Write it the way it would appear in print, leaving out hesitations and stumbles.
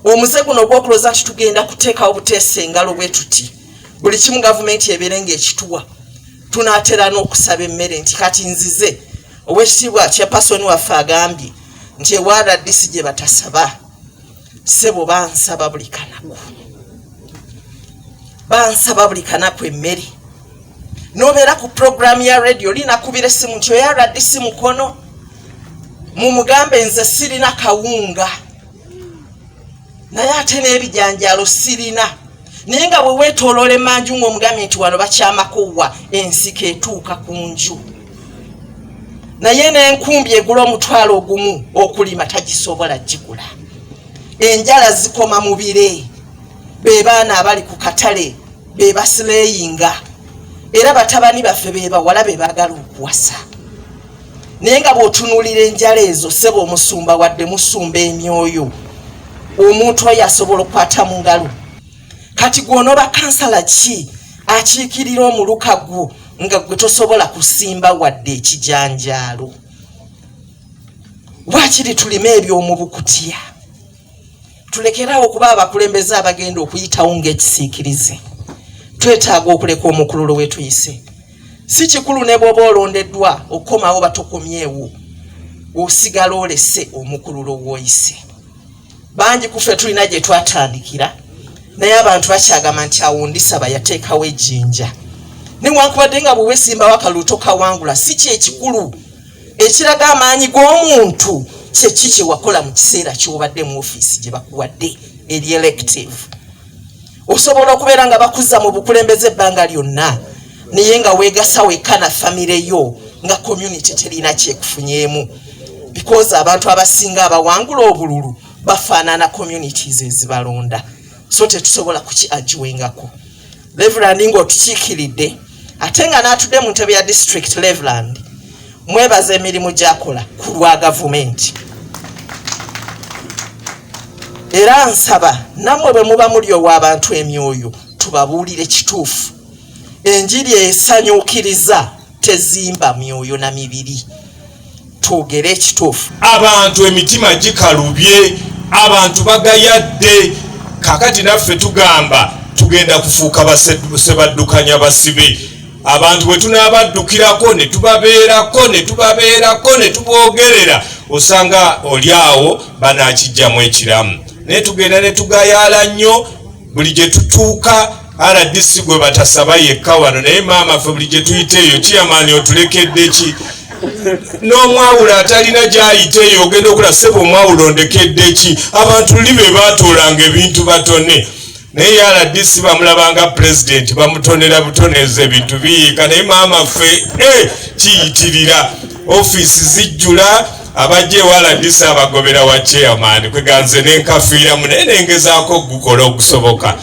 omuzze guno ogw'okuloza nti tugenda kuteeka obuteesa engalo bwe tuti buli kimu gavumenti ebeerenga ekituwa tunaatera n'okusaba emmere nti kati nzize ow'ekitiibwa chairperson waffe agambye nti ewa RDC gye batasaba sebo bansaba buli kanaku bansaba buli kanaku emmere nobeera ku programu ya radio linakubira essimu nti oya RDC Mukono mumugambe nze sirina kawunga naye ate n'ebijanjalo sirina naye nga bwe weetooloola emanju ng'omugambye nti wano bakyamakowa ensiko etuuka ku nju naye n'enkumbi egula omutwalo ogumu okulima tagisobola gigula enjala zikoma mu bire be baana abali ku katale be basileyinga era batabani baffe be bawala be baagala okuwasa naye nga bw'otunuulira enjala ezo sebo omusumba wadde musumba emyoyo omuntu oyo asobola okukwata mu ngalo kati gw'onooba kansala ki akiikirira omuluka gwo nga gwe tosobola kusimba wadde ekijanjaalo waakiri tulime ebyomu bukutya tulekerawo okuba abakulembeze abagenda okuyitawo ng'ekisiikirize twetaaga okuleka omukululo we tuyise si kikulu ne bw'oba olondeddwa okukomawo batokomyewo osigala olese omukululo w'oyise bangi kuffe tulina gye twatandikira naye abantu bakyagamba nti awo Ndisaba yateekawo ejjinja newankubadde nga bwe weesimbawo akaluuto kawangula si kyekikulu ekiraga amaanyi g'omuntu kyeki kye wakola mu kiseera ky'obadde mu ofiisi gye bakuwadde eri elective osobola okubeera nga bakuzza mu bukulembeze ebbanga lyonna naye nga weegasa wekka na famire yo nga community terina kyekufunyeemu because abantu abasinga abawangula obululu bafaanana communities ezibalonda so tetusobola kukiajiwengako Reverend ng'otukiikiridde ate nga n'atudde mu ntebe ya district Reverend mwebaza emirimu gy'akola ku lwa gavumenti era nsaba nammwe bwe muba muli ow'abantu emyoyo tubabuulire kituufu enjiri esanyukiriza tezimba myoyo na mibiri twogere ekituufu abantu emitima gikalubye abantu bagayadde kakati naffe tugamba tugenda kufuuka basebaddukanya basibe abantu bwe tunaabaddukirako ne tubabeerako ne tuboogerera osanga oli awo banaakijjamu ekiramu naye tugenda ne tugayaala nnyo buli gye tutuuka RDC gwe batasaba yekka wano naye maama ffe buli gye tuyita eyo kiyamaani otulekedde ki n'omwawula atalina gy'ayiteeyo ogenda okula sebo omwawula ondekedde ki abantu luli be baatoolanga ebintu batone naye RDC bamulabanga president bamutonera butoneza ebintu biyiika naye maama ffe kiyitirira ofiisi zijjula abajja ewa RDC abagobera wa chairman kweganze n'enkafiiramu naye nengezaako okukola okusoboka